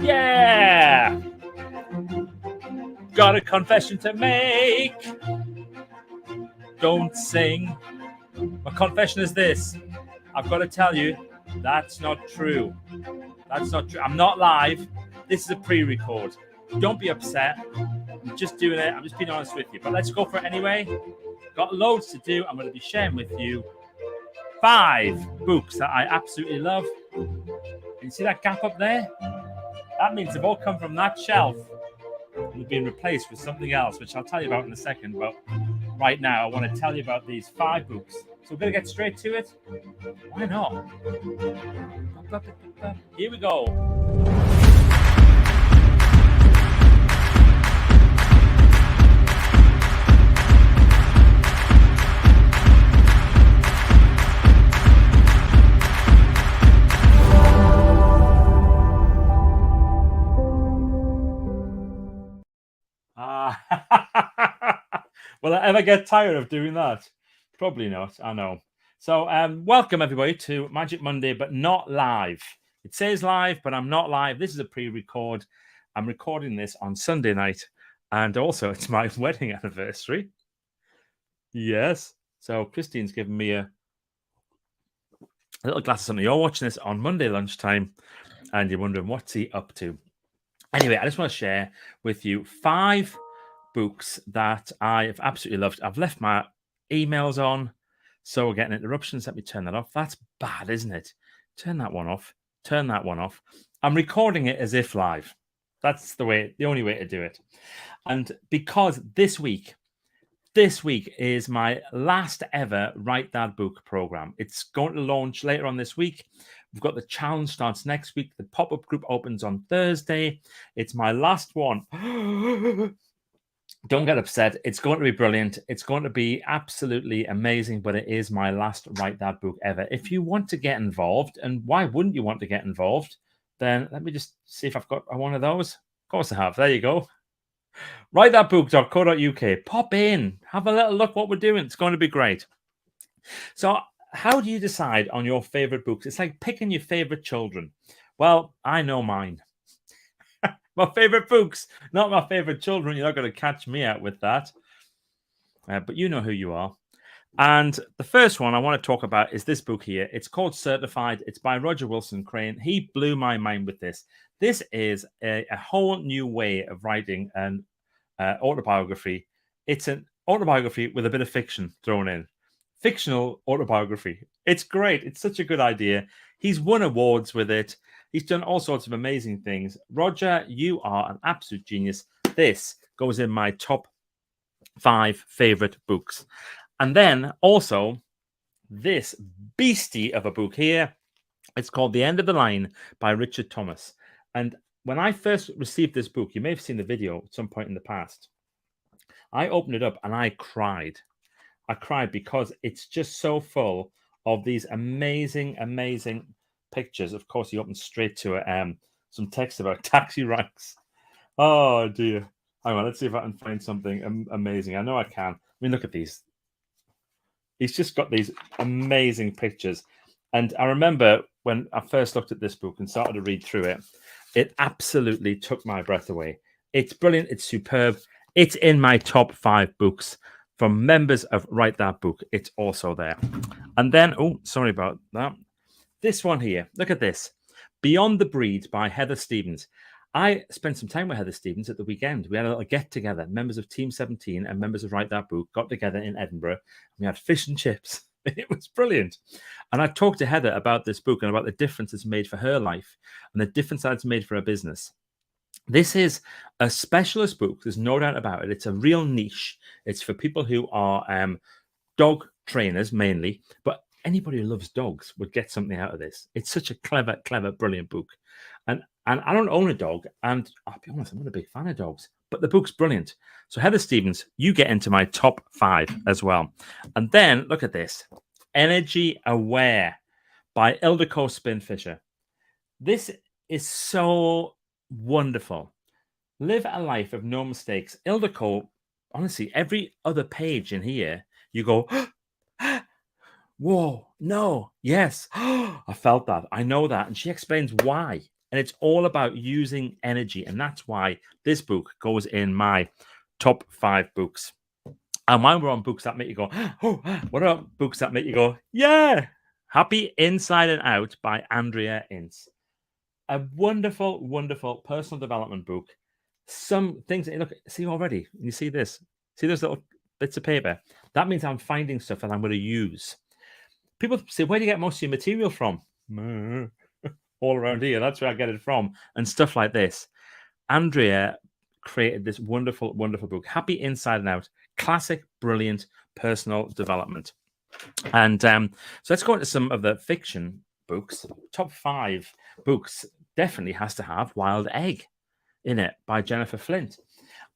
Yeah! Got a confession to make. Don't sing. My confession is this. I've got to tell you, that's not true. That's not true. I'm not live. This is a pre-record. Don't be upset. I'm just doing it. I'm just being honest with you. But let's go for it anyway. Got loads to do. I'm going to be sharing with you 5 books that I absolutely love. Can you see that gap up there? That means they've all come from that shelf and they've been replaced with something else, which I'll tell you about in a second. But right now, I want to tell you about these 5 books. So we're going to get straight to it. Why not? Here we go. Will I ever get tired of doing that? Probably not. I know. So welcome everybody to Magic Monday, but not live. It says live, but I'm not live. This is a pre-record. I'm recording this on Sunday night, and also it's my wedding anniversary. Yes. So Christine's given me a little glass of something. You're watching this on Monday lunchtime, and you're wondering what's he up to. Anyway, I just want to share with you 5 books that I have absolutely loved. I've left my emails on, so we're getting interruptions. Let me turn that off. That's bad, isn't it? Turn that one off. Turn that one off. I'm recording it as if live. That's the only way to do it. And because this week is my last ever Write That Book program. It's going to launch later on this week. We've got the challenge starts next week. The pop-up group opens on Thursday. It's my last one. Don't get upset. It's going to be brilliant. It's going to be absolutely amazing, but it is my last Write That Book ever. If you want to get involved, and why wouldn't you want to get involved, then let me just see if I've got one of those. Of course I have. There you go. WriteThatBook.co.uk. Pop in. Have a little look what we're doing. It's going to be great. So how do you decide on your favorite books? It's like picking your favorite children. Well, I know mine. My favorite books, not my favorite children. You're not going to catch me out with that. But you know who you are. And the first one I want to talk about is this book here. It's called Certified. It's by Roger Wilson Crane. He blew my mind with this. This is a whole new way of writing an autobiography. It's an autobiography with a bit of fiction thrown in. Fictional autobiography. It's great. It's such a good idea. He's won awards with it. He's done all sorts of amazing things. Roger, you are an absolute genius. This goes in my top 5 favorite books. And then also this beastie of a book here. It's called The End of the Line by Richard Thomas. And when I first received this book, you may have seen the video at some point in the past. I opened it up and I cried. I cried because it's just so full of these amazing, amazing pictures. Of course, he opens straight to some text about taxi ranks. Oh, dear. Hang on, let's see if I can find something amazing. I know I can. I mean, look at these. He's just got these amazing pictures. And I remember when I first looked at this book and started to read through it, it absolutely took my breath away. It's brilliant. It's superb. It's in my top 5 books from members of Write That Book. It's also there. And then, oh, sorry about that. This one here. Look at this. Beyond the Breed by Heather Stevens. I spent some time with Heather Stevens at the weekend. We had a little get-together. Members of Team 17 and members of Write That Book got together in Edinburgh. We had fish and chips. It was brilliant. And I talked to Heather about this book and about the difference it's made for her life and the difference that it's made for her business. This is a specialist book. There's no doubt about it. It's a real niche. It's for people who are dog trainers mainly, but anybody who loves dogs would get something out of this. It's such a clever, brilliant book. And I don't own a dog, and I'll be honest, I'm not a big fan of dogs, but the book's brilliant. So Heather Stevens, you get into my top 5 as well. And then look at this. Energy Aware by Ildiko Spinfisher. This is so wonderful. Live a life of no mistakes. Ildiko, honestly, every other page in here, you go, whoa, no, yes, I felt that. I know that. And she explains why. And it's all about using energy. And that's why this book goes in my top 5 books. And while we're on books that make you go, oh, what are books that make you go, yeah? Happy Inside and Out by Andrea Ince. A wonderful, wonderful personal development book. Some things, look, see already, you see this, see those little bits of paper? That means I'm finding stuff that I'm going to use. People say, where do you get most of your material from? All around here. That's where I get it from. And stuff like this. Andrea created this wonderful, wonderful book, Happy Inside and Out, classic, brilliant personal development. And so let's go into some of the fiction books. Top 5 books definitely has to have Wild Egg in it by Jennifer Flint.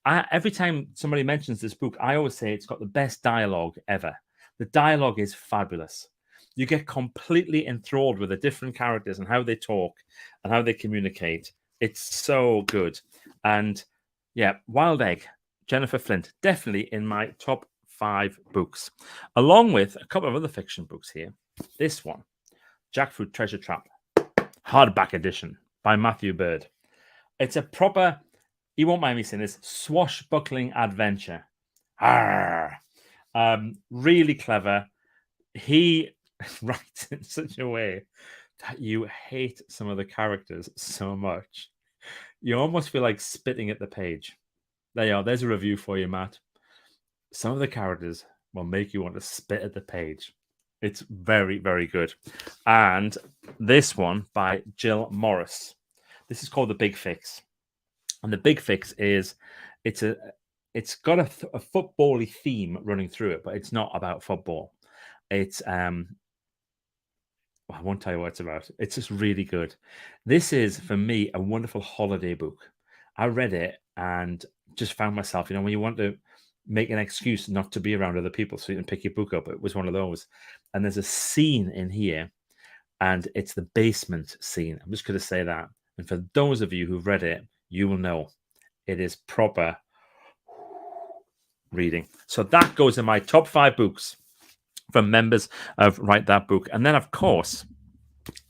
Every time somebody mentions this book, I always say it's got the best dialogue ever. The dialogue is fabulous. You get completely enthralled with the different characters and how they talk and how they communicate. It's so good. And yeah, Wild Egg, Jennifer Flint, definitely in my top 5 books, along with a couple of other fiction books here. This one, Jackfruit Treasure Trap, hardback edition by Matthew Bird. It's a proper, you won't mind me saying this, swashbuckling adventure. Really clever. He writes in such a way that you hate some of the characters so much. You almost feel like spitting at the page. There you are. There's a review for you, Matt. Some of the characters will make you want to spit at the page. It's very, very good. And this one by Jill Morris. This is called The Big Fix. And The Big Fix is, it's got a football-y theme running through it, but it's not about football. It's I won't tell you what it's about. It's just really good. This is, for me, a wonderful holiday book. I read it and just found myself, when you want to make an excuse not to be around other people so you can pick your book up, it was one of those. And there's a scene in here, and it's the basement scene. I'm just going to say that. And for those of you who've read it, you will know it is proper reading. So that goes in my top 5 books from members of Write That Book. And then, of course,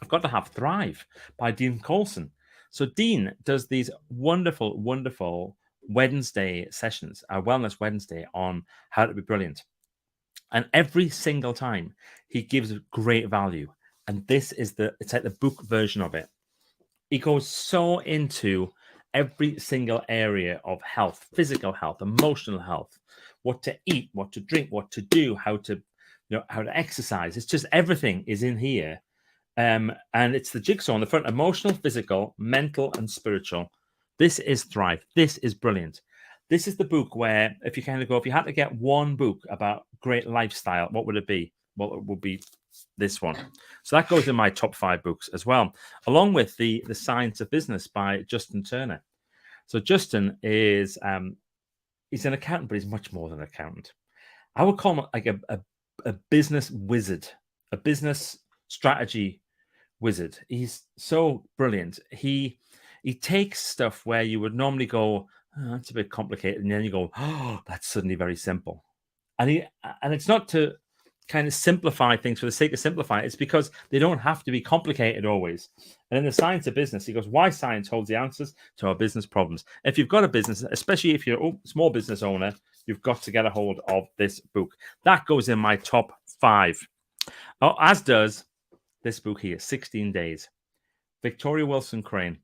I've got to have Thrive by Dean Colson. So Dean does these wonderful, wonderful Wednesday sessions, a Wellness Wednesday on how to be brilliant. And every single time he gives great value. And this is it's like the book version of it. He goes so into every single area of health, physical health, emotional health, what to eat, what to drink, what to do, how to exercise. It's just everything is in here. And it's the jigsaw on the front: emotional, physical, mental, and spiritual. This is Thrive. This is brilliant. This is the book where, if you had to get one book about great lifestyle, what would it be? Well, it would be this one. So that goes in my top 5 books as well, along with the Science of Business by Justin Turner. So Justin is he's an accountant, but he's much more than an accountant. I would call him like a business wizard, a business strategy wizard. He's so brilliant. He takes stuff where you would normally go, oh, that's a bit complicated, and then you go, oh, that's suddenly very simple. And it's not to kind of simplify things for the sake of simplifying. It's because they don't have to be complicated always. And in the Science of Business, he goes, why science holds the answers to our business problems. If you've got a business, especially if you're a small business owner, you've got to get a hold of this book. That goes in my top 5. Oh, as does this book here, 16 Days. Victoria Wilson Crane.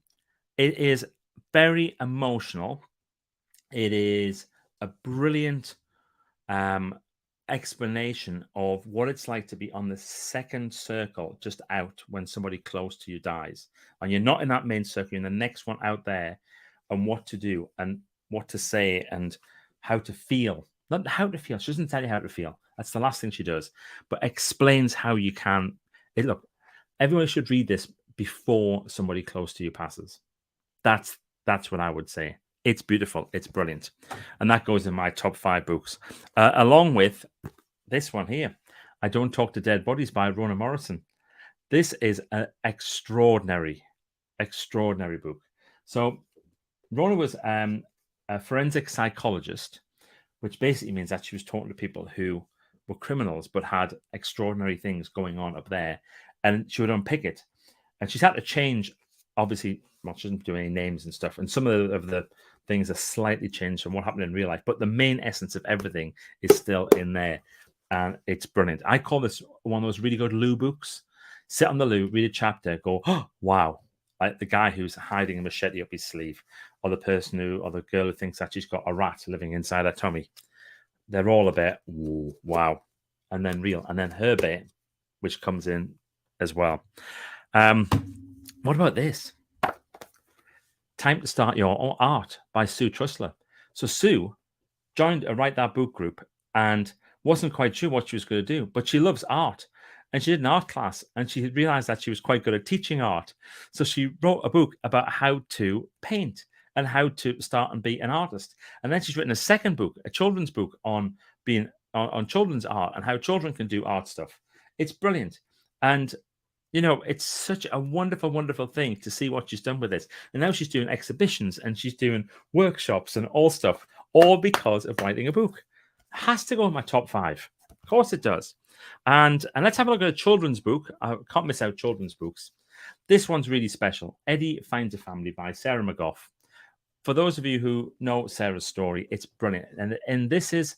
It is very emotional. It is a brilliant explanation of what it's like to be on the second circle just out when somebody close to you dies, and you're not in that main circle, you're in the next one out there, and what to do and what to say and how to feel. Not how to feel. She doesn't tell you how to feel. That's the last thing she does, but explains how you can. Look, everyone should read this before somebody close to you passes. That's what I would say. It's beautiful. It's brilliant. And that goes in my top 5 books, along with this one here, I Don't Talk to Dead Bodies by Rona Morrison. This is an extraordinary book. So Rona was a forensic psychologist, which basically means that she was talking to people who were criminals but had extraordinary things going on up there. And she would unpick it. And she's had to change obviously, well, she doesn't do any names and stuff, and some of the things are slightly changed from what happened in real life, but the main essence of everything is still in there, and it's brilliant. I call this one of those really good loo books. Sit on the loo, read a chapter, go, oh, wow. Like the guy who's hiding a machete up his sleeve, or the person who, or the girl who thinks that she's got a rat living inside her tummy. They're all a bit, ooh, wow. And then real. And then her bit, which comes in as well. What about this? Time to Start Your Own Art by Sue Trussler. So Sue joined a Write That Book group and wasn't quite sure what she was going to do, but she loves art. And she did an art class and she realized that she was quite good at teaching art. So she wrote a book about how to paint and how to start and be an artist. And then she's written a second book, a children's book on being on children's art and how children can do art stuff. It's brilliant. And you know, it's such a wonderful, wonderful thing to see what she's done with this. And now she's doing exhibitions and she's doing workshops and all stuff, all because of writing a book. It has to go in my top 5. Of course it does. And let's have a look at a children's book. I can't miss out children's books. This one's really special. Eddie Finds a Family by Sarah McGough. For those of you who know Sarah's story, it's brilliant. And this is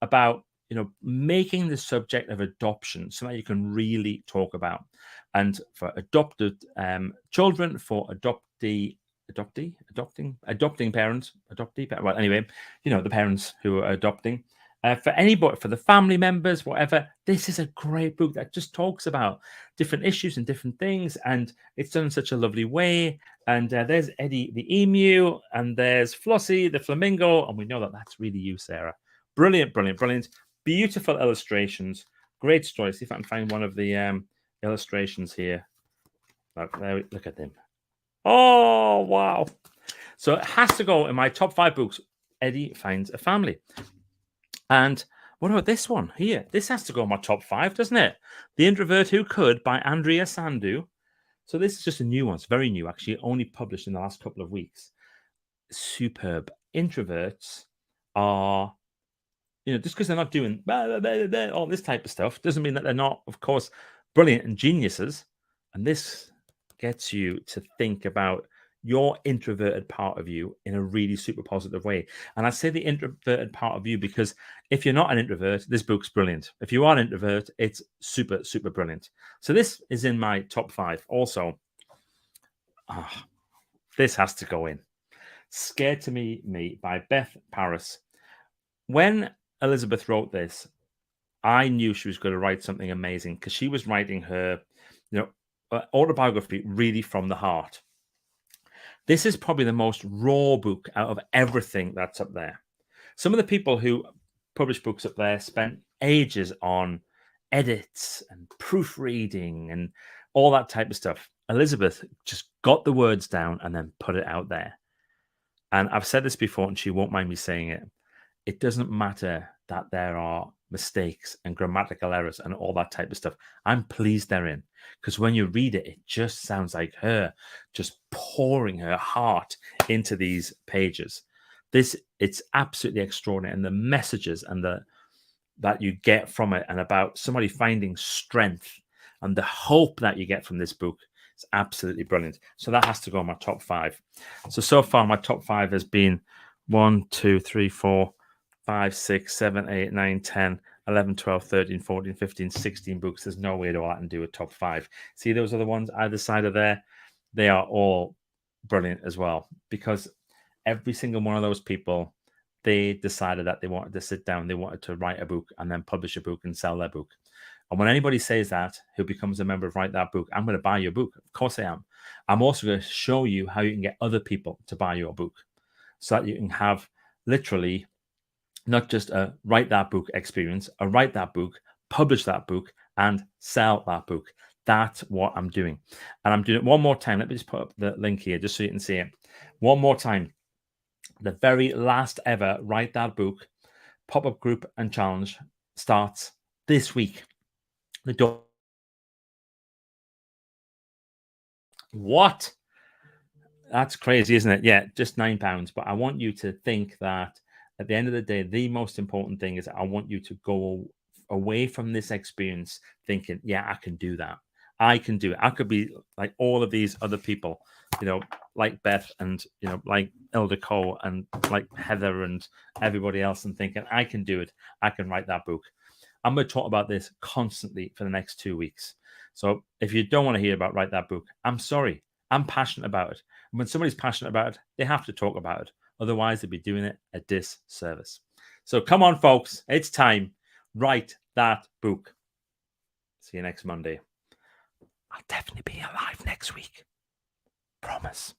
about, you know, making the subject of adoption something you can really talk about. And for adopted children, for adopting parents, well, anyway, you know, the parents who are adopting. For anybody, for the family members, whatever, this is a great book that just talks about different issues and different things, and it's done in such a lovely way. And there's Eddie the emu, and there's Flossie the flamingo, and we know that that's really you, Sarah. Brilliant, brilliant, brilliant. Beautiful illustrations, great story. See if I can find one of the illustrations here. Look at them. Oh, wow. So it has to go in my top 5 books. Eddie Finds a Family. And what about this one here? This has to go in my top 5, doesn't it? The Introvert Who Could by Andrea Sandu. So this is just a new one. It's very new, actually, only published in the last couple of weeks. Superb. Introverts are, you know, just because they're not doing all this type of stuff doesn't mean that they're not, of course, brilliant and geniuses. And this gets you to think about your introverted part of you in a really super positive way. And I say the introverted part of you because if you're not an introvert, this book's brilliant. If you are an introvert, it's super, super brilliant. So this is in my top 5. Also, this has to go in. Scared to Me by Beth Paris. When Elizabeth wrote this, I knew she was going to write something amazing because she was writing her, you know, autobiography really from the heart. This is probably the most raw book out of everything that's up there. Some of the people who publish books up there spent ages on edits and proofreading and all that type of stuff. Elizabeth just got the words down and then put it out there. And I've said this before, and she won't mind me saying it. It doesn't matter that there are mistakes and grammatical errors and all that type of stuff. I'm pleased they're in, because when you read it, it just sounds like her just pouring her heart into these pages. It's absolutely extraordinary, and the messages and that you get from it, and about somebody finding strength and the hope that you get from this book, it's absolutely brilliant. So that has to go in my top 5. So far my top 5 has been 1, 2, 3, 4, 5, 6, 7, 8, 9, 10, 11, 12, 13, 14, 15, 16 books. There's no way to all that and do a top 5. See those other ones either side of there? They are all brilliant as well, because every single one of those people, they decided that they wanted to sit down, they wanted to write a book and then publish a book and sell their book. And when anybody says that, who becomes a member of Write That Book, I'm going to buy your book. Of course I am. I'm also going to show you how you can get other people to buy your book, so that you can have literally not just a Write That Book experience, a Write That Book, publish that book, and sell that book. That's what I'm doing. And I'm doing it one more time. Let me just put up the link here just so you can see it. One more time. The very last ever Write That Book pop-up group and challenge starts this week. The door. What? That's crazy, isn't it? Yeah, just £9. But I want you to think that at the end of the day, the most important thing is I want you to go away from this experience thinking, yeah, I can do that. I can do it. I could be like all of these other people like Beth and, like Ildiko and like Heather and everybody else, and thinking, I can do it. I can write that book. I'm going to talk about this constantly for the next 2 weeks. So if you don't want to hear about write that book, I'm sorry. I'm passionate about it. And when somebody's passionate about it, they have to talk about it. Otherwise, they'd be doing it a disservice. So come on, folks. It's time. Write that book. See you next Monday. I'll definitely be alive next week. Promise.